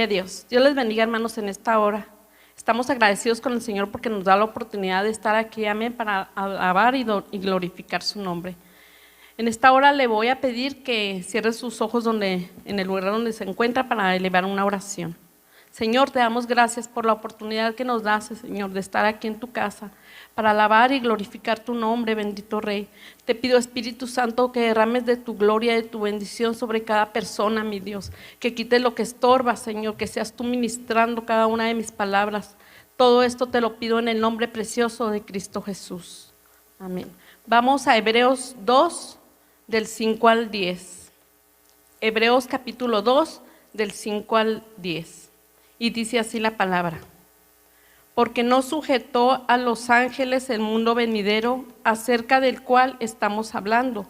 Gloria a Dios. Dios les bendiga, hermanos, en esta hora. Estamos agradecidos con el Señor porque nos da la oportunidad de estar aquí, amén, para alabar y glorificar su nombre. En esta hora le voy a pedir que cierre sus ojos en el lugar donde se encuentra para elevar una oración. Señor, te damos gracias por la oportunidad que nos das, Señor, de estar aquí en tu casa para alabar y glorificar tu nombre, bendito Rey. Te pido, Espíritu Santo, que derrames de tu gloria, de tu bendición sobre cada persona, mi Dios, que quites lo que estorba, Señor, que seas tú ministrando cada una de mis palabras. Todo esto te lo pido en el nombre precioso de Cristo Jesús. Amén. Vamos a Hebreos 2, del 5 al 10. Hebreos capítulo 2, del 5 al 10. Y dice así la palabra: porque no sujetó a los ángeles el mundo venidero, acerca del cual estamos hablando.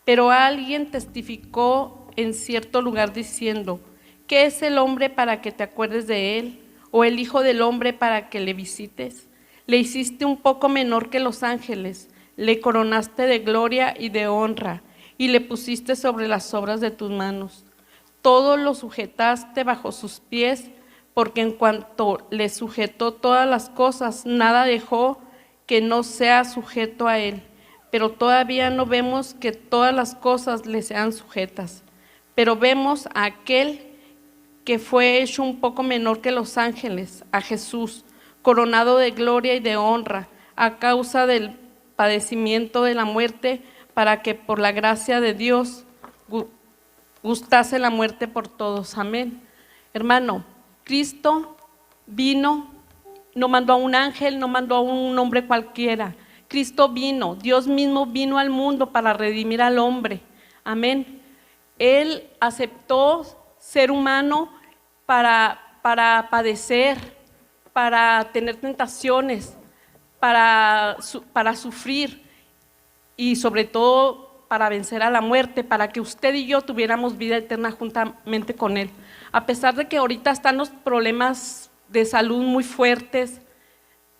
Pero alguien testificó en cierto lugar diciendo: ¿qué es el hombre para que te acuerdes de él? ¿O el hijo del hombre para que le visites? Le hiciste un poco menor que los ángeles, le coronaste de gloria y de honra, y le pusiste sobre las obras de tus manos. Todo lo sujetaste bajo sus pies, porque en cuanto le sujetó todas las cosas, nada dejó que no sea sujeto a él. Pero todavía no vemos que todas las cosas le sean sujetas. Pero vemos a aquel que fue hecho un poco menor que los ángeles, a Jesús, coronado de gloria y de honra, a causa del padecimiento de la muerte, para que por la gracia de Dios gustase la muerte por todos. Amén. Hermano, Cristo vino, no mandó a un ángel, no mandó a un hombre cualquiera. Cristo vino, Dios mismo vino al mundo para redimir al hombre. Amén. Él aceptó ser humano para padecer, para tener tentaciones, para sufrir y sobre todo para vencer a la muerte, para que usted y yo tuviéramos vida eterna juntamente con Él. A pesar de que ahorita están los problemas de salud muy fuertes,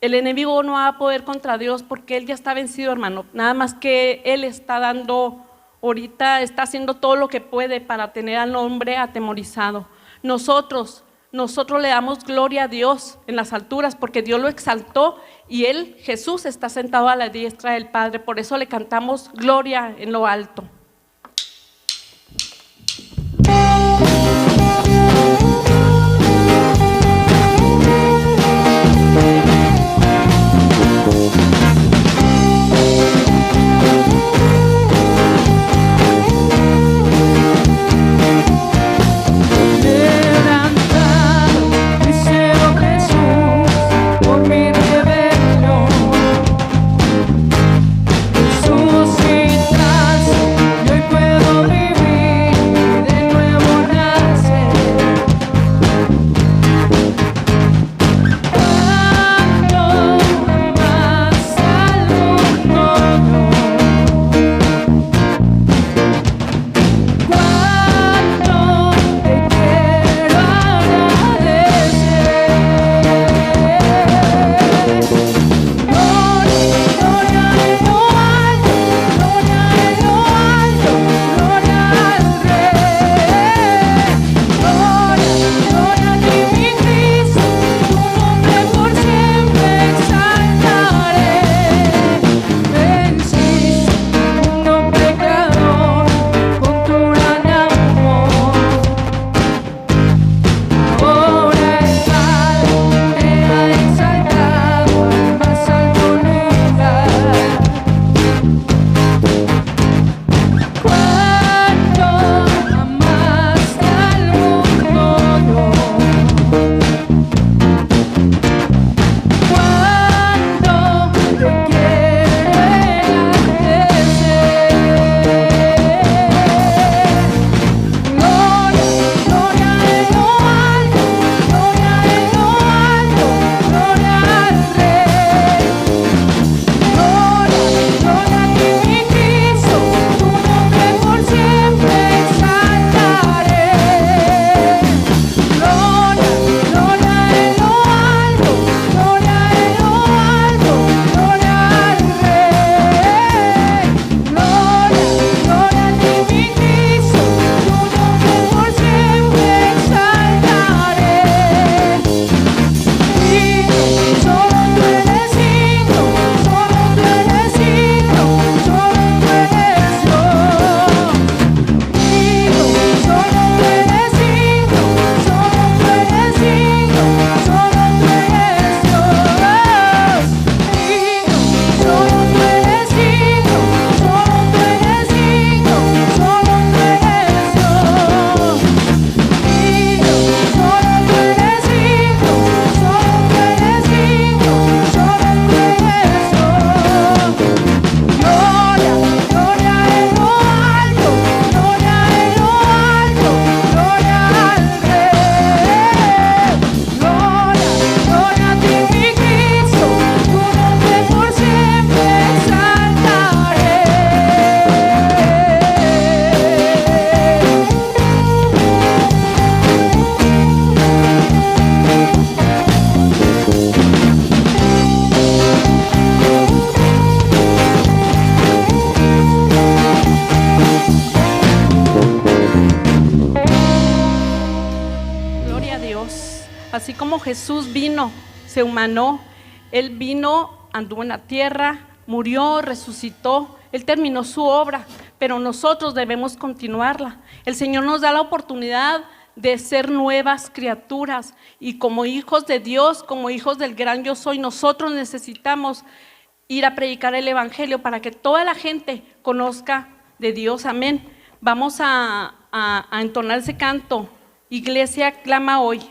el enemigo no va a poder contra Dios porque Él ya está vencido, hermano. Nada más que Él está ahorita está haciendo todo lo que puede para tener al hombre atemorizado. Nosotros le damos gloria a Dios en las alturas porque Dios lo exaltó y Él, Jesús, está sentado a la diestra del Padre. Por eso le cantamos gloria en lo alto. Jesús, así como Jesús vino, se humanó, Él vino, anduvo en la tierra, murió, resucitó, Él terminó su obra, pero nosotros debemos continuarla. El Señor nos da la oportunidad de ser nuevas criaturas, y como hijos de Dios, como hijos del gran yo soy, nosotros necesitamos ir a predicar el evangelio para que toda la gente conozca de Dios. Amén. Vamos a entonar ese canto. Iglesia, clama hoy.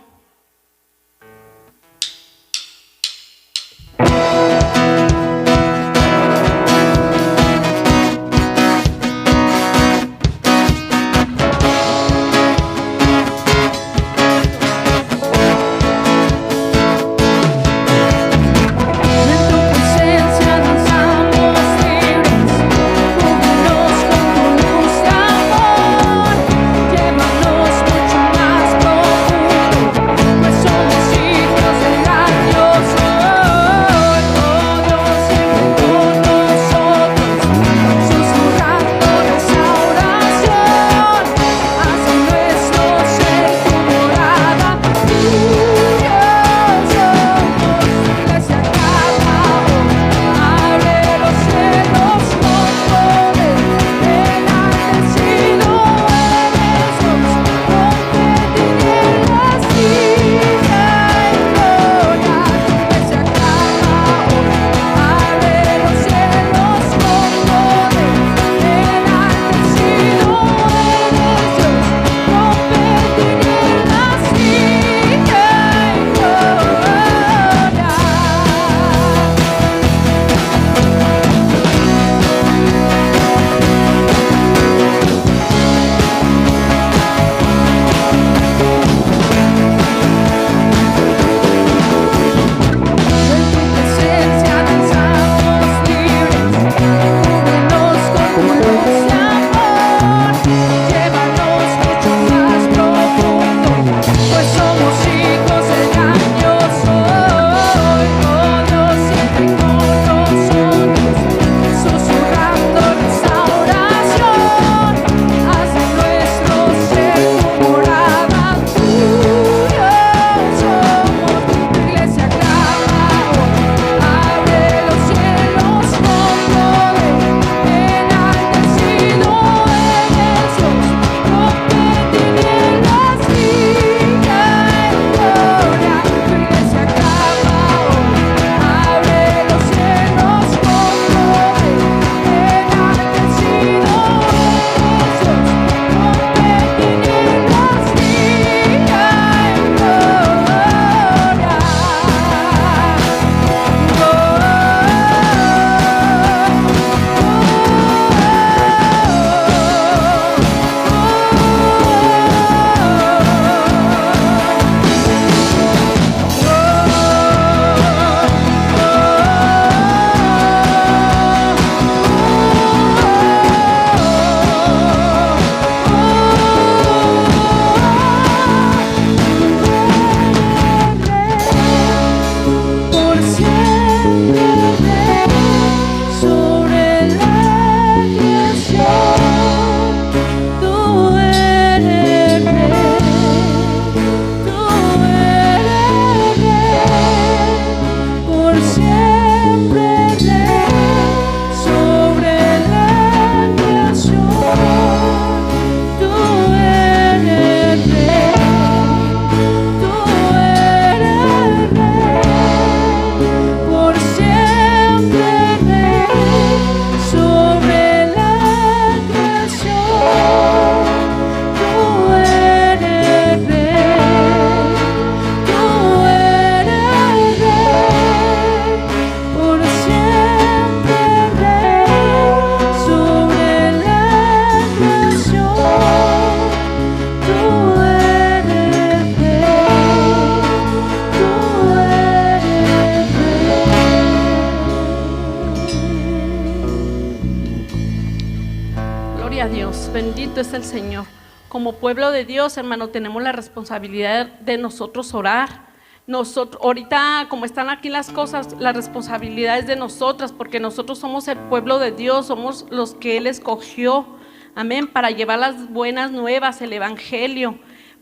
Bendito es el Señor. Como pueblo de Dios, hermano, tenemos la responsabilidad de nosotros orar. Nosotros, ahorita, como están aquí las cosas, la responsabilidad es de nosotras, porque nosotros somos el pueblo de Dios, somos los que Él escogió, amén, para llevar las buenas nuevas, el evangelio.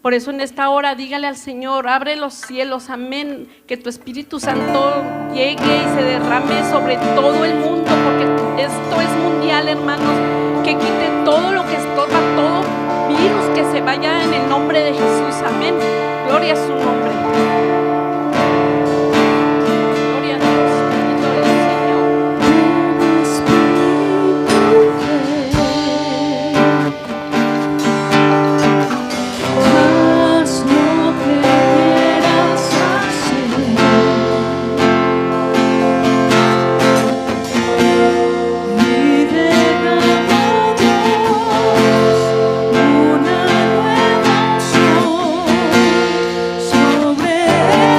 Por eso en esta hora dígale al Señor, abre los cielos, amén, que tu Espíritu Santo llegue y se derrame sobre todo el mundo, porque esto es mundial, hermanos, que quite todo lo que estorba, todo virus, que se vaya en el nombre de Jesús, amén. Gloria a su nombre. Gloria a Dios, bendito es el Señor. Una nueva unción sobre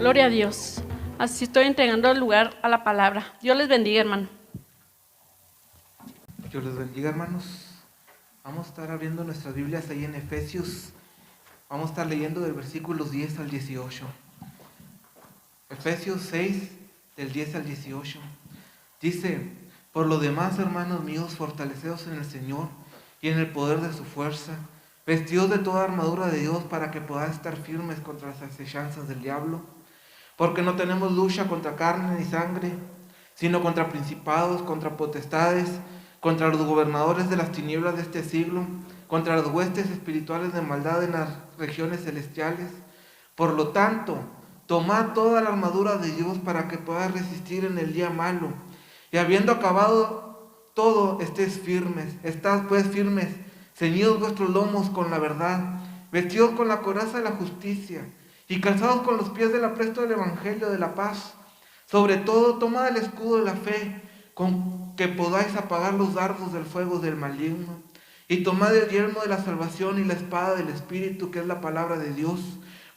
Gloria a Dios. Así estoy entregando el lugar a la palabra. Dios les bendiga, hermano. Dios les bendiga, hermanos. Vamos a estar abriendo nuestras Biblias ahí en Efesios. Vamos a estar leyendo del versículos 10 al 18. Efesios 6, del 10 al 18. Dice: por lo demás, hermanos míos, fortaleceos en el Señor y en el poder de su fuerza, vestidos de toda armadura de Dios para que podáis estar firmes contra las acechanzas del diablo. Porque no tenemos lucha contra carne ni sangre, sino contra principados, contra potestades, contra los gobernadores de las tinieblas de este siglo, contra las huestes espirituales de maldad en las regiones celestiales. Por lo tanto, tomad toda la armadura de Dios para que podáis resistir en el día malo, y habiendo acabado todo, estéis firmes. Estad pues firmes, ceñidos vuestros lomos con la verdad, vestidos con la coraza de la justicia, y calzados con los pies del apresto del evangelio de la paz. Sobre todo, tomad el escudo de la fe, con que podáis apagar los dardos del fuego del maligno. Y tomad el yelmo de la salvación y la espada del Espíritu, que es la palabra de Dios,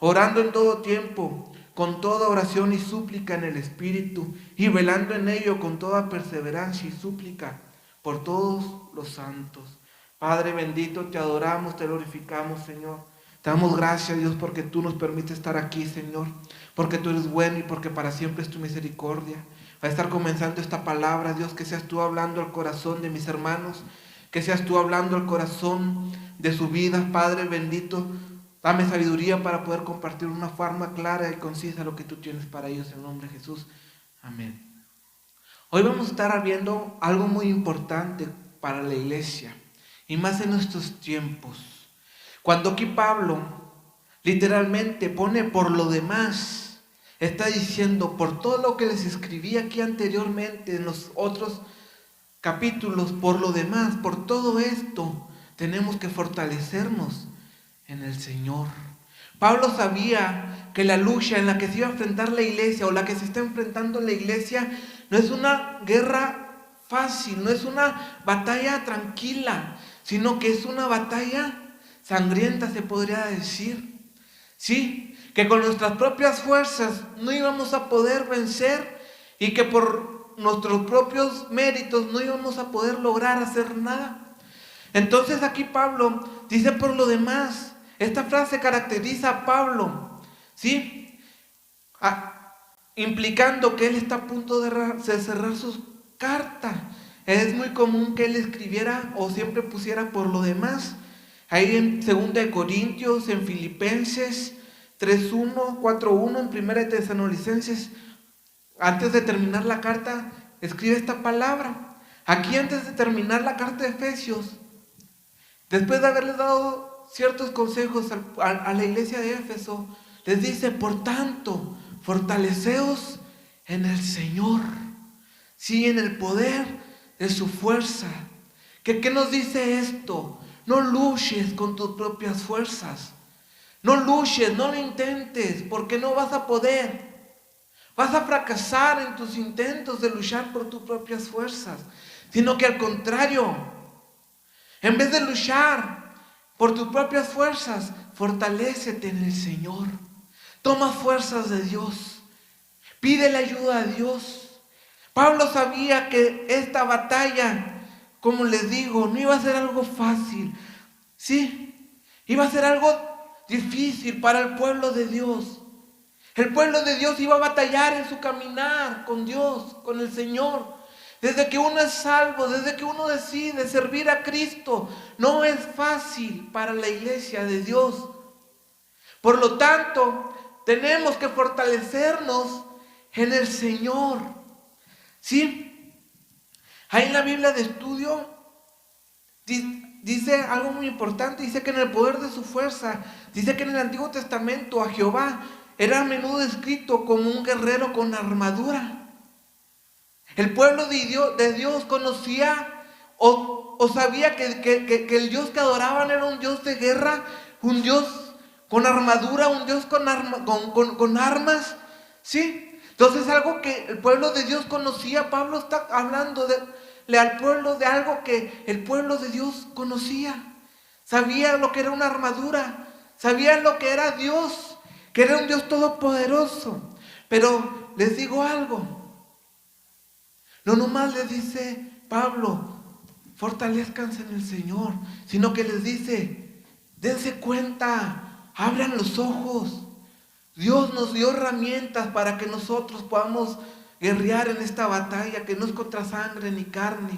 orando en todo tiempo, con toda oración y súplica en el Espíritu, y velando en ello con toda perseverancia y súplica por todos los santos. Padre bendito, te adoramos, te glorificamos, Señor. Te damos gracias, Dios, porque tú nos permites estar aquí, Señor, porque tú eres bueno y porque para siempre es tu misericordia. Va a estar comenzando esta palabra, Dios, que seas tú hablando al corazón de mis hermanos, que seas tú hablando al corazón de su vida, Padre bendito. Dame sabiduría para poder compartir una forma clara y concisa lo que tú tienes para ellos, en el nombre de Jesús. Amén. Hoy vamos a estar viendo algo muy importante para la iglesia, y más en estos tiempos. Cuando aquí Pablo literalmente pone por lo demás, está diciendo por todo lo que les escribí aquí anteriormente en los otros capítulos, por lo demás, por todo esto, tenemos que fortalecernos en el Señor. Pablo sabía que la lucha en la que se iba a enfrentar la iglesia, o la que se está enfrentando la iglesia, no es una guerra fácil, no es una batalla tranquila, sino que es una batalla sangrienta, se podría decir. Sí, que con nuestras propias fuerzas no íbamos a poder vencer, y que por nuestros propios méritos no íbamos a poder lograr hacer nada. Entonces aquí Pablo dice por lo demás. Esta frase caracteriza a Pablo, ¿sí? Implicando que él está a punto de cerrar su carta. Es muy común que él escribiera o siempre pusiera por lo demás. Ahí en 2 Corintios, en Filipenses 3:1, 4:1, en 1 Tesalonicenses, antes de terminar la carta, escribe esta palabra. Aquí, antes de terminar la carta de Efesios, después de haberles dado ciertos consejos a la iglesia de Éfeso, les dice: por tanto, fortaleceos en el Señor, sí, en el poder de su fuerza. ¿Qué nos dice esto? No luches con tus propias fuerzas. No luches, no lo intentes, porque no vas a poder. Vas a fracasar en tus intentos de luchar por tus propias fuerzas, sino que al contrario, en vez de luchar por tus propias fuerzas, fortalécete en el Señor. Toma fuerzas de Dios. Pide la ayuda a Dios. Pablo sabía que esta batalla, como les digo, no iba a ser algo fácil. Sí, iba a ser algo difícil para el pueblo de Dios. El pueblo de Dios iba a batallar en su caminar con Dios, con el Señor. Desde que uno es salvo, desde que uno decide servir a Cristo, no es fácil para la iglesia de Dios. Por lo tanto, tenemos que fortalecernos en el Señor. ¿Sí? Ahí en la Biblia de estudio dice algo muy importante. Dice que en el poder de su fuerza, dice que en el Antiguo Testamento a Jehová era a menudo descrito como un guerrero con armadura. El pueblo de Dios conocía o sabía que el Dios que adoraban era un Dios de guerra, un Dios con armadura, un Dios con armas, ¿sí? Entonces, algo que el pueblo de Dios conocía. Pablo está hablando al pueblo de algo que el pueblo de Dios conocía. Sabía lo que era una armadura, sabía lo que era Dios, que era un Dios todopoderoso. Pero les digo algo, no nomás les dice Pablo, fortalezcanse en el Señor, sino que les dice, dense cuenta, abran los ojos. Dios nos dio herramientas para que nosotros podamos guerrear en esta batalla, que no es contra sangre ni carne.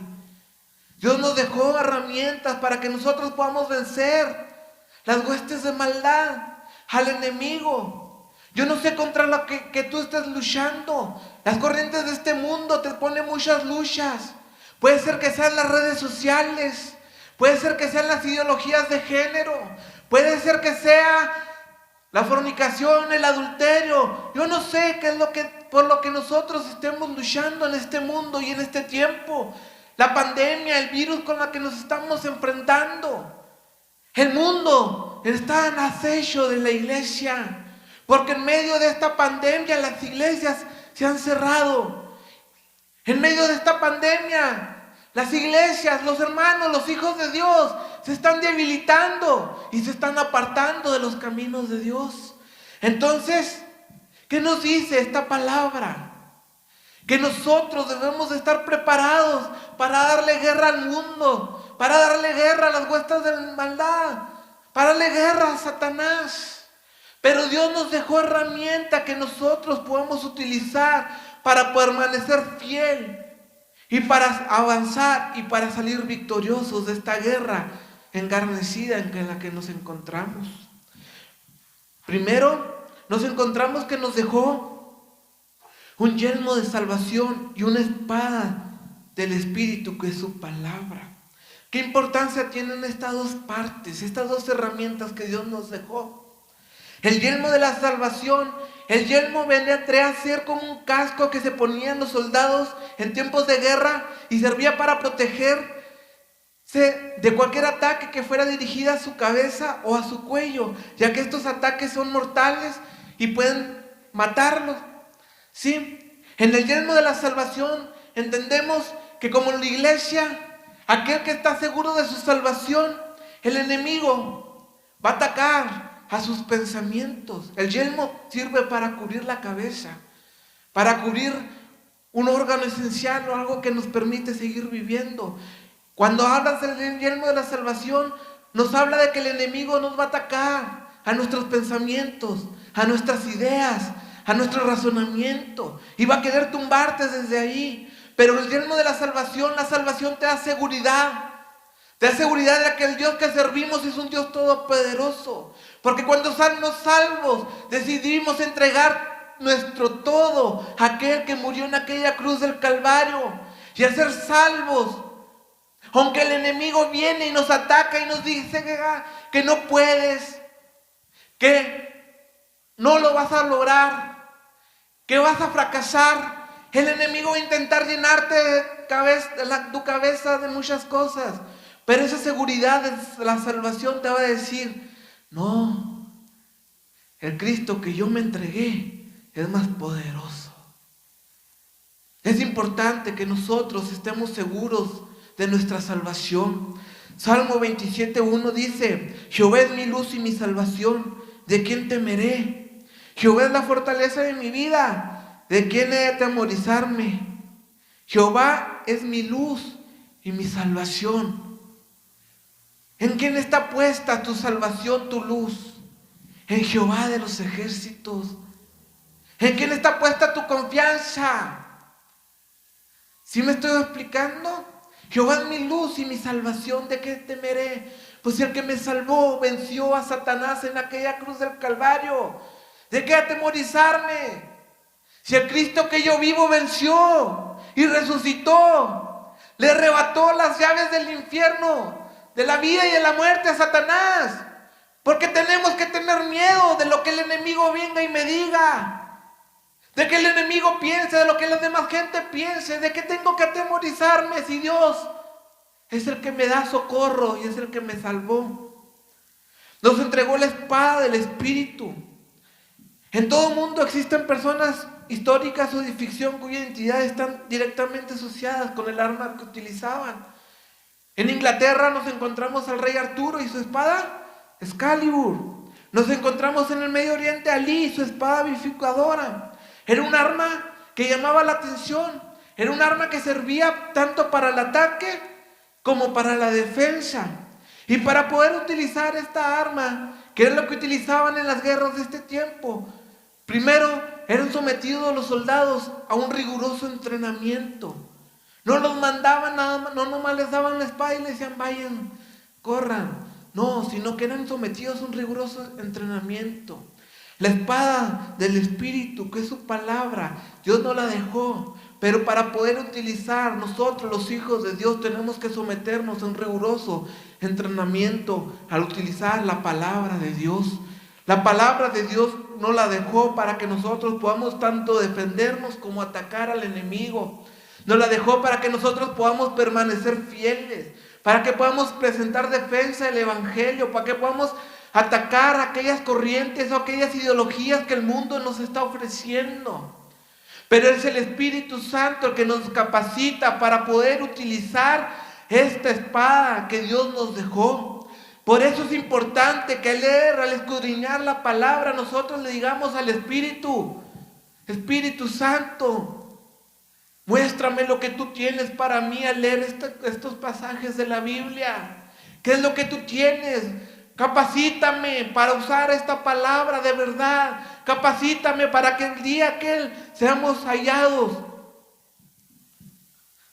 Dios nos dejó herramientas para que nosotros podamos vencer las huestes de maldad, al enemigo. Yo no sé contra lo que tú estés luchando. Las corrientes de este mundo te ponen muchas luchas. Puede ser que sean las redes sociales, puede ser que sean las ideologías de género, puede ser que sea la fornicación, el adulterio. Yo no sé qué es por lo que nosotros estemos luchando en este mundo y en este tiempo. La pandemia, el virus con la que nos estamos enfrentando. El mundo está en acecho de la iglesia, porque en medio de esta pandemia las iglesias se han cerrado. En medio de esta pandemia, las iglesias, los hermanos, los hijos de Dios se están debilitando y se están apartando de los caminos de Dios. Entonces, ¿qué nos dice esta palabra? Que nosotros debemos de estar preparados para darle guerra al mundo, para darle guerra a las huestes de maldad, para darle guerra a Satanás. Pero Dios nos dejó herramientas que nosotros podemos utilizar para permanecer fiel y para avanzar y para salir victoriosos de esta guerra encarnecida en la que nos encontramos. Primero, nos encontramos que nos dejó un yelmo de salvación y una espada del Espíritu, que es su palabra. ¿Qué importancia tienen estas dos partes, estas dos herramientas que Dios nos dejó? El yelmo de la salvación, el yelmo vendría a ser como un casco que se ponían los soldados en tiempos de guerra y servía para protegerse de cualquier ataque que fuera dirigida a su cabeza o a su cuello, ya que estos ataques son mortales y pueden matarlos. ¿Sí? En el yelmo de la salvación entendemos que como en la iglesia, aquel que está seguro de su salvación, el enemigo va a atacar a sus pensamientos. El yelmo sirve para cubrir la cabeza, para cubrir un órgano esencial o algo que nos permite seguir viviendo. Cuando hablas del yelmo de la salvación, nos habla de que el enemigo nos va a atacar a nuestros pensamientos, a nuestras ideas, a nuestro razonamiento, y va a querer tumbarte desde ahí. Pero el yelmo de la salvación te da seguridad. Te da seguridad de que el Dios que servimos es un Dios todopoderoso. Porque cuando somos salvos, decidimos entregar nuestro todo a aquel que murió en aquella cruz del Calvario. Y al ser salvos, aunque el enemigo viene y nos ataca y nos dice que no puedes, que no lo vas a lograr, que vas a fracasar, el enemigo va a intentar llenarte tu cabeza de muchas cosas. Pero esa seguridad de la salvación te va a decir, no, el Cristo que yo me entregué es más poderoso. Es importante que nosotros estemos seguros de nuestra salvación. Salmo 27:1 dice, Jehová es mi luz y mi salvación, ¿de quién temeré? Jehová es la fortaleza de mi vida, ¿de quién he de atemorizarme? Jehová es mi luz y mi salvación. ¿En quién está puesta tu salvación, tu luz? En Jehová de los ejércitos. ¿En quién está puesta tu confianza? ¿Sí me estoy explicando? Jehová es mi luz y mi salvación, ¿de qué temeré? Pues si el que me salvó venció a Satanás en aquella cruz del Calvario, ¿de qué atemorizarme? Si el Cristo que yo vivo venció y resucitó, le arrebató las llaves del infierno, de la vida y de la muerte a Satanás. Porque tenemos que tener miedo de lo que el enemigo venga y me diga, de que el enemigo piense, de lo que la demás gente piense, de que tengo que atemorizarme si Dios es el que me da socorro y es el que me salvó. Nos entregó la espada del Espíritu. En todo el mundo existen personas históricas o de ficción cuya identidad están directamente asociadas con el arma que utilizaban. En Inglaterra nos encontramos al rey Arturo y su espada Excalibur. Nos encontramos en el Medio Oriente a Ali y su espada vivificadora. Era un arma que llamaba la atención. Era un arma que servía tanto para el ataque como para la defensa. Y para poder utilizar esta arma, que era lo que utilizaban en las guerras de este tiempo, primero eran sometidos los soldados a un riguroso entrenamiento. No los mandaban nada más, no nomás les daban la espada y les decían vayan, corran. No, sino que eran sometidos a un riguroso entrenamiento. La espada del Espíritu, que es su palabra, Dios no la dejó. Pero para poder utilizar, nosotros los hijos de Dios tenemos que someternos a un riguroso entrenamiento al utilizar la palabra de Dios. La palabra de Dios no la dejó para que nosotros podamos tanto defendernos como atacar al enemigo. Nos la dejó para que nosotros podamos permanecer fieles, para que podamos presentar defensa del Evangelio, para que podamos atacar aquellas corrientes o aquellas ideologías que el mundo nos está ofreciendo. Pero es el Espíritu Santo el que nos capacita para poder utilizar esta espada que Dios nos dejó. Por eso es importante que al leer, al escudriñar la palabra, nosotros le digamos al Espíritu: Espíritu Santo, muéstrame lo que tú tienes para mí al leer estos pasajes de la Biblia. ¿Qué es lo que tú tienes? Capacítame para usar esta palabra de verdad. Capacítame para que el día aquel seamos hallados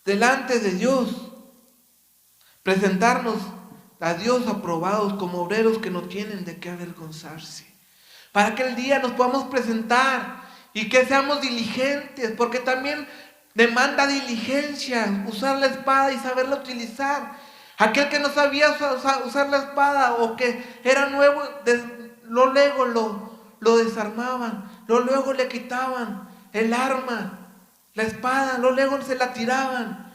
delante de Dios. Presentarnos a Dios aprobados como obreros que no tienen de qué avergonzarse. Para que el día nos podamos presentar y que seamos diligentes, porque también demanda diligencia usar la espada y saberla utilizar. Aquel que no sabía usar la espada o que era nuevo, luego lo desarmaban, luego le quitaban el arma, la espada, luego se la tiraban.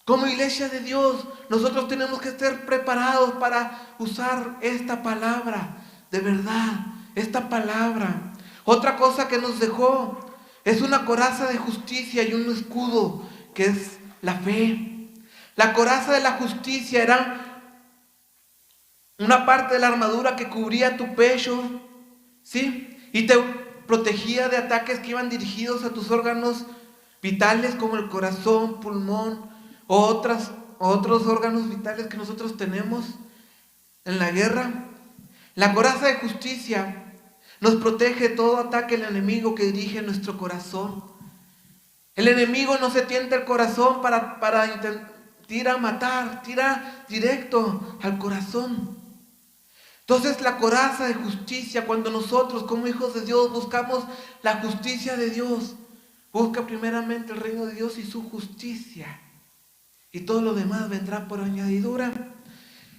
Como iglesia de Dios, nosotros tenemos que estar preparados para usar esta palabra de verdad, esta palabra. Otra cosa que nos dejó es una coraza de justicia y un escudo que es la fe. La coraza de la justicia era una parte de la armadura que cubría tu pecho, ¿sí? Y te protegía de ataques que iban dirigidos a tus órganos vitales como el corazón, pulmón o otros órganos vitales que nosotros tenemos en la guerra. La coraza de justicia nos protege de todo ataque del enemigo que dirige nuestro corazón. El enemigo no se tienta el corazón para intentar tira a matar, tira directo al corazón. Entonces la coraza de justicia, cuando nosotros como hijos de Dios buscamos la justicia de Dios, busca primeramente el reino de Dios y su justicia, y todo lo demás vendrá por añadidura.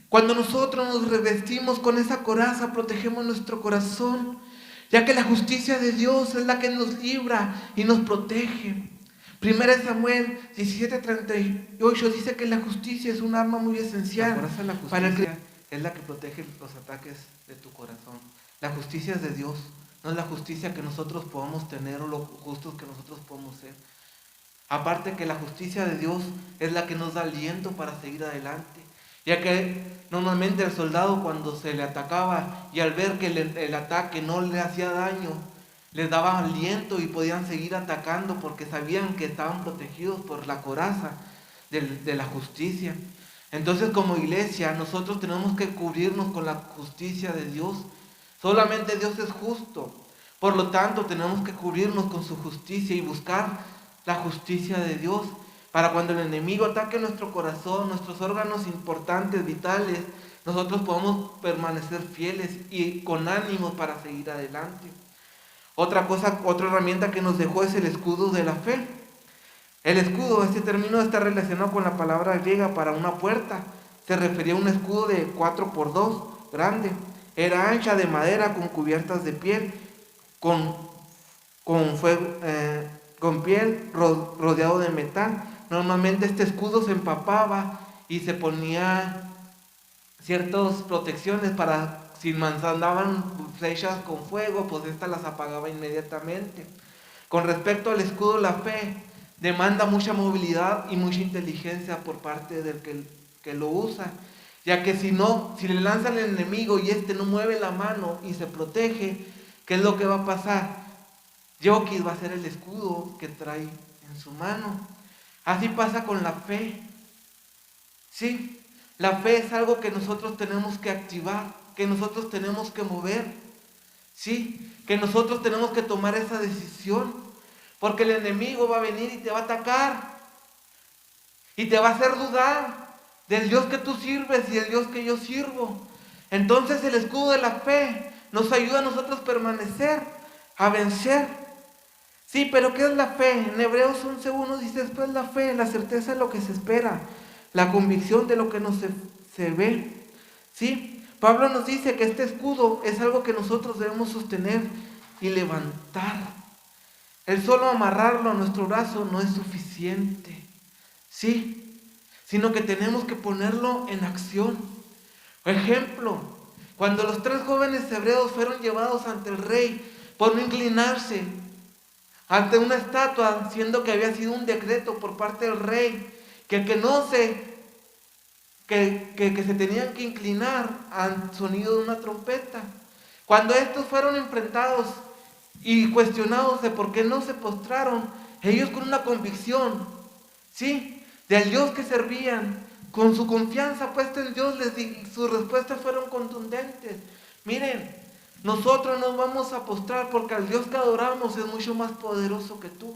Cuando nosotros nos revestimos con esa coraza, protegemos nuestro corazón, ya que la justicia de Dios es la que nos libra y nos protege. 1 Samuel 17:38 dice que la justicia es un arma muy esencial. La coraza de la justicia es la que protege los ataques de tu corazón. La justicia es de Dios, no es la justicia que nosotros podamos tener o lo justos que nosotros podamos ser. Aparte que la justicia de Dios es la que nos da aliento para seguir adelante. Ya que normalmente el soldado cuando se le atacaba y al ver que el ataque no le hacía daño, les daba aliento y podían seguir atacando porque sabían que estaban protegidos por la coraza de la justicia. Entonces como iglesia nosotros tenemos que cubrirnos con la justicia de Dios. Solamente Dios es justo. Por lo tanto tenemos que cubrirnos con su justicia y buscar la justicia de Dios para cuando el enemigo ataque nuestro corazón, nuestros órganos importantes, vitales, nosotros podamos permanecer fieles y con ánimo para seguir adelante. Otra herramienta que nos dejó es el escudo de la fe. El escudo, este término está relacionado con la palabra griega para una puerta. Se refería a un escudo de 4x2, grande. Era ancha, de madera, con cubiertas de piel, con piel rodeado de metal. Normalmente este escudo se empapaba y se ponía ciertas protecciones para si andaban flechas con fuego, pues estas las apagaba inmediatamente. Con respecto al escudo, la fe demanda mucha movilidad y mucha inteligencia por parte del que lo usa, ya que si le lanzan al enemigo y no mueve la mano y se protege, ¿qué es lo que va a pasar? Yoquis va a ser el escudo que trae en su mano. Así pasa con la fe. Sí, la fe es algo que nosotros tenemos que activar, que nosotros tenemos que mover. Sí, que nosotros tenemos que tomar esa decisión. Porque el enemigo va a venir y te va a atacar. Y te va a hacer dudar del Dios que tú sirves y el Dios que yo sirvo. Entonces el escudo de la fe nos ayuda a nosotros permanecer, a vencer. Sí, pero ¿qué es la fe? En Hebreos 11:1 dice, después la fe, la certeza de lo que se espera, la convicción de lo que no se ve. Sí, Pablo nos dice que este escudo es algo que nosotros debemos sostener y levantar. El solo amarrarlo a nuestro brazo no es suficiente. Sí, sino que tenemos que ponerlo en acción. Por ejemplo, cuando los 3 jóvenes hebreos fueron llevados ante el rey por no inclinarse ante una estatua, siendo que había sido un decreto por parte del rey, que se tenían que inclinar al sonido de una trompeta. Cuando estos fueron enfrentados y cuestionados de por qué no se postraron, ellos con una convicción, ¿sí?, del Dios que servían, con su confianza puesta en Dios, sus respuestas fueron contundentes. Miren, nosotros nos vamos a postrar porque al Dios que adoramos es mucho más poderoso que tú.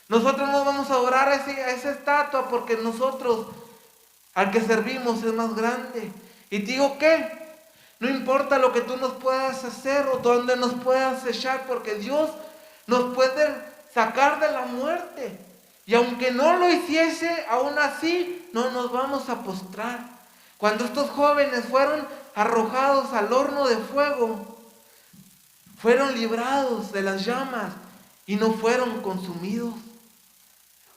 Nosotros no vamos a adorar a esa estatua porque nosotros, al que servimos, es más grande. Y te digo que no importa lo que tú nos puedas hacer o dónde nos puedas echar, porque Dios nos puede sacar de la muerte. Y aunque no lo hiciese, aún así no nos vamos a postrar. Cuando estos jóvenes fueron arrojados al horno de fuego, fueron librados de las llamas y no fueron consumidos.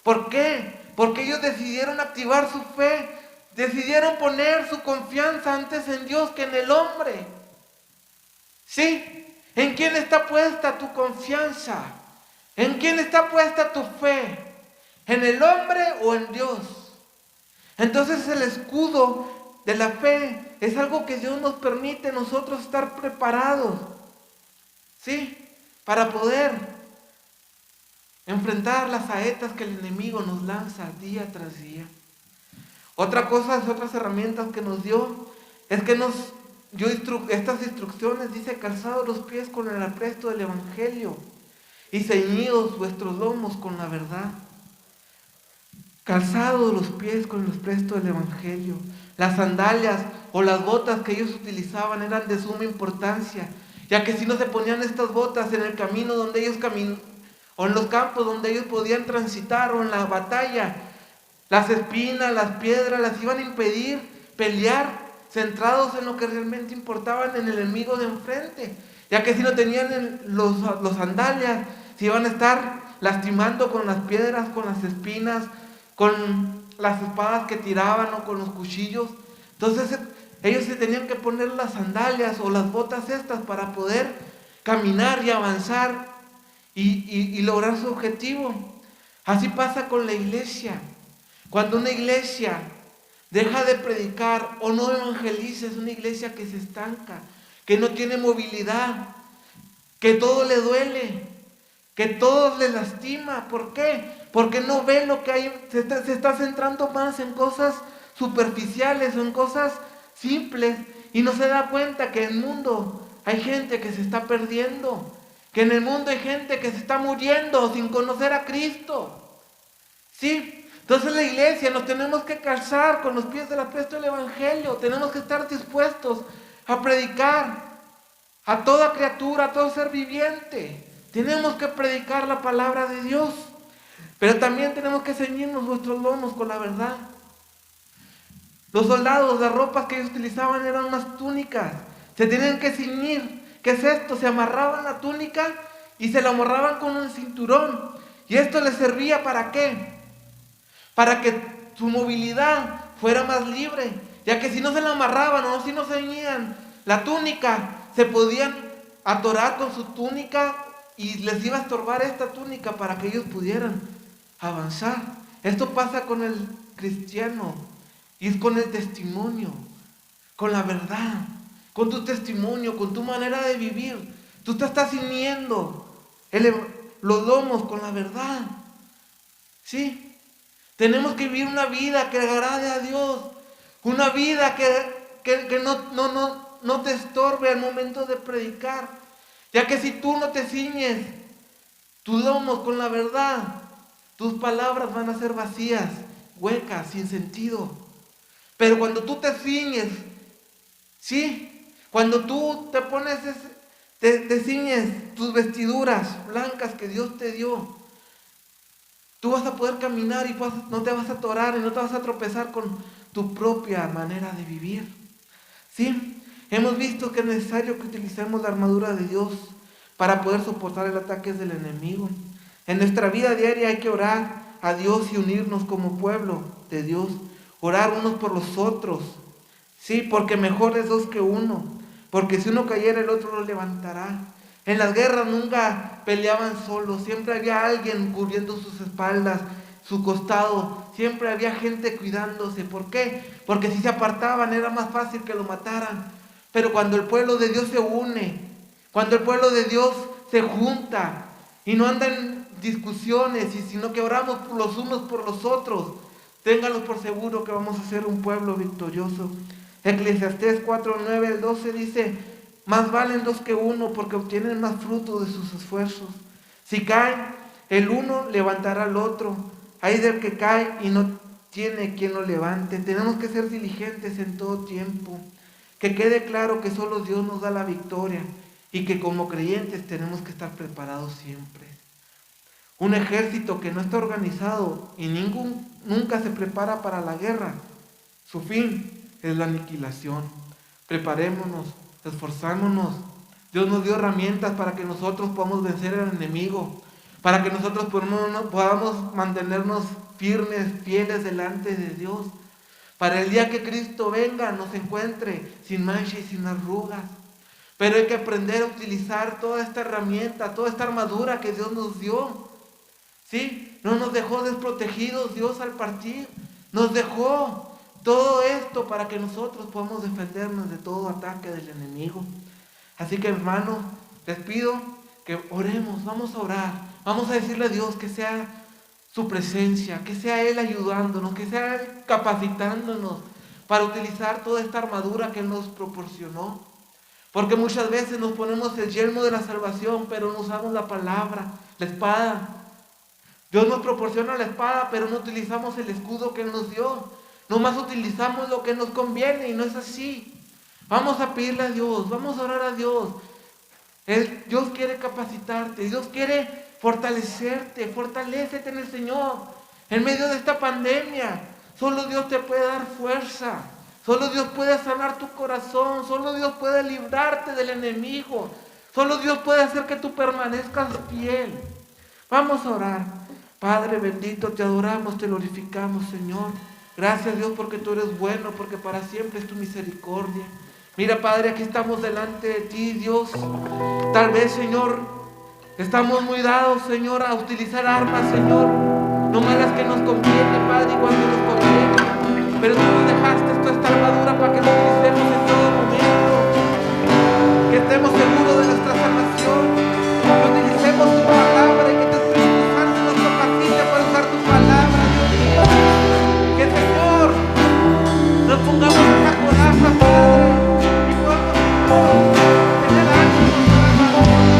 ¿Por qué? Porque ellos decidieron activar su fe, decidieron poner su confianza antes en Dios que en el hombre. ¿Sí? ¿En quién está puesta tu confianza? ¿En quién está puesta tu fe? ¿En el hombre o en Dios? Entonces el escudo de la fe es algo que Dios nos permite nosotros estar preparados, ¿sí?, para poder enfrentar las saetas que el enemigo nos lanza día tras día. Otras herramientas que nos dio es que nos dio estas instrucciones. Dice: calzados los pies con el apresto del evangelio y ceñidos vuestros lomos con la verdad. Calzados los pies con el apresto del evangelio. Las sandalias o las botas que ellos utilizaban eran de suma importancia, ya que si no se ponían estas botas en el camino donde ellos o en los campos donde ellos podían transitar, o en la batalla, las espinas, las piedras las iban a impedir pelear centrados en lo que realmente importaban, en el enemigo de enfrente, ya que si no tenían los sandalias, se iban a estar lastimando con las piedras, con las espinas, con las espadas que tiraban o con los cuchillos. Entonces ellos se tenían que poner las sandalias o las botas estas para poder caminar y avanzar y lograr su objetivo. Así pasa con la iglesia. Cuando una iglesia deja de predicar o no evangeliza, es una iglesia que se estanca, que no tiene movilidad, que todo le duele, que todo le lastima. ¿Por qué? Porque no ve lo que hay, se está centrando más en cosas superficiales o en cosas simples, y no se da cuenta que en el mundo hay gente que se está perdiendo, que en el mundo hay gente que se está muriendo sin conocer a Cristo. ¿Sí? Entonces la iglesia nos tenemos que calzar con los pies del apresto del evangelio, tenemos que estar dispuestos a predicar a toda criatura, a todo ser viviente. Tenemos que predicar la palabra de Dios, pero también tenemos que ceñirnos nuestros lomos con la verdad. Los soldados, las ropas que ellos utilizaban eran unas túnicas, se tenían que ceñir. ¿Qué es esto? Se amarraban la túnica y se la amarraban con un cinturón, y esto les servía ¿para qué? Para que su movilidad fuera más libre, ya que si no se la amarraban o si no ceñían la túnica, se podían atorar con su túnica y les iba a estorbar esta túnica para que ellos pudieran avanzar. Esto pasa con el cristiano, y es con el testimonio, con la verdad, con tu testimonio, con tu manera de vivir. Tú te estás ciñendo los lomos con la verdad. ¿Sí? Tenemos que vivir una vida que agrade a Dios. Una vida que no te estorbe al momento de predicar. Ya que si tú no te ciñes tus lomos con la verdad, tus palabras van a ser vacías, huecas, sin sentido. Pero cuando tú te ciñes, ¿sí? Cuando tú te pones, te ciñes tus vestiduras blancas que Dios te dio, tú vas a poder caminar y no te vas a atorar y no te vas a tropezar con tu propia manera de vivir. ¿Sí? Hemos visto que es necesario que utilicemos la armadura de Dios para poder soportar el ataque del enemigo. En nuestra vida diaria hay que orar a Dios y unirnos como pueblo de Dios. Orar unos por los otros. Sí, porque mejor es dos que uno. Porque si uno cayera, el otro lo levantará. En las guerras nunca peleaban solos. Siempre había alguien cubriendo sus espaldas, su costado. Siempre había gente cuidándose. ¿Por qué? Porque si se apartaban era más fácil que lo mataran. Pero cuando el pueblo de Dios se une, cuando el pueblo de Dios se junta y no anda en discusiones, sino que oramos por los unos por los otros, ténganlo por seguro que vamos a ser un pueblo victorioso. Eclesiastés 4:9 al 12 dice: más valen dos que uno, porque obtienen más fruto de sus esfuerzos. Si caen, el uno levantará al otro. Hay del que cae y no tiene quien lo levante. Tenemos que ser diligentes en todo tiempo. Que quede claro que solo Dios nos da la victoria y que como creyentes tenemos que estar preparados siempre. Un ejército que no está organizado y nunca se prepara para la guerra, su fin es la aniquilación. Preparémonos, esforzámonos. Dios nos dio herramientas para que nosotros podamos vencer al enemigo, para que nosotros podamos mantenernos firmes, fieles delante de Dios, para el día que Cristo venga nos encuentre sin mancha y sin arrugas. Pero hay que aprender a utilizar toda esta herramienta, toda esta armadura que Dios nos dio. ¿Sí? No nos dejó desprotegidos Dios al partir. Nos dejó todo esto para que nosotros podamos defendernos de todo ataque del enemigo. Así que, hermanos, les pido que oremos, vamos a orar. Vamos a decirle a Dios que sea su presencia, que sea Él ayudándonos, que sea Él capacitándonos para utilizar toda esta armadura que Él nos proporcionó. Porque muchas veces nos ponemos el yelmo de la salvación, pero no usamos la palabra, la espada. Dios nos proporciona la espada, pero no utilizamos el escudo que Él nos dio. Nomás utilizamos lo que nos conviene y no es así. Vamos a pedirle a Dios, vamos a orar a Dios. Dios quiere capacitarte, Dios quiere fortalecerte, fortalécete en el Señor. En medio de esta pandemia, solo Dios te puede dar fuerza. Solo Dios puede sanar tu corazón. Solo Dios puede librarte del enemigo. Solo Dios puede hacer que tú permanezcas fiel. Vamos a orar. Padre bendito, te adoramos, te glorificamos, Señor. Gracias, Dios, porque tú eres bueno, porque para siempre es tu misericordia. Mira, Padre, aquí estamos delante de ti, Dios. Tal vez, Señor, estamos muy dados, Señor, a utilizar armas, Señor. No más las que nos conviene, Padre, y cuando nos conviene. Pero tú nos dejaste toda esta armadura para que la utilicemos en todo momento. Que estemos seguros de nuestra salvación. Que utilicemos tu palabra y que tu Espíritu Santo nos capacite para usar tu palabra, Dios mío. Que, Señor, nos pongamos esa coraza, Padre, y podamos tener ánimo para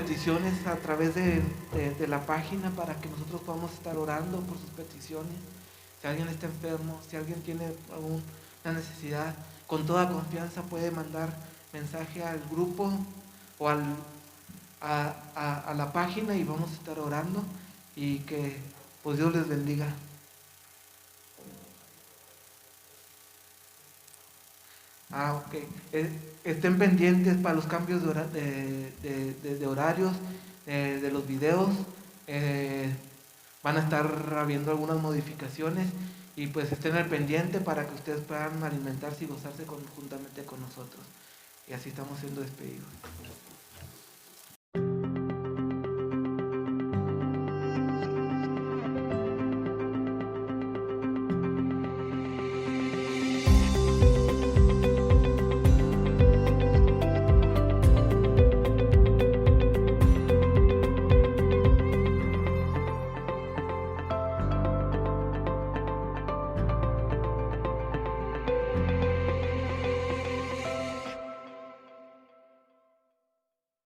peticiones a través de la página para que nosotros podamos estar orando por sus peticiones. Si alguien está enfermo, si alguien tiene alguna necesidad, con toda confianza puede mandar mensaje al grupo o a la página y vamos a estar orando y que pues Dios les bendiga. Ok. Estén pendientes para los cambios de horarios de los videos. Van a estar habiendo algunas modificaciones y pues estén al pendiente para que ustedes puedan alimentarse y gozarse conjuntamente con nosotros. Y así estamos siendo despedidos.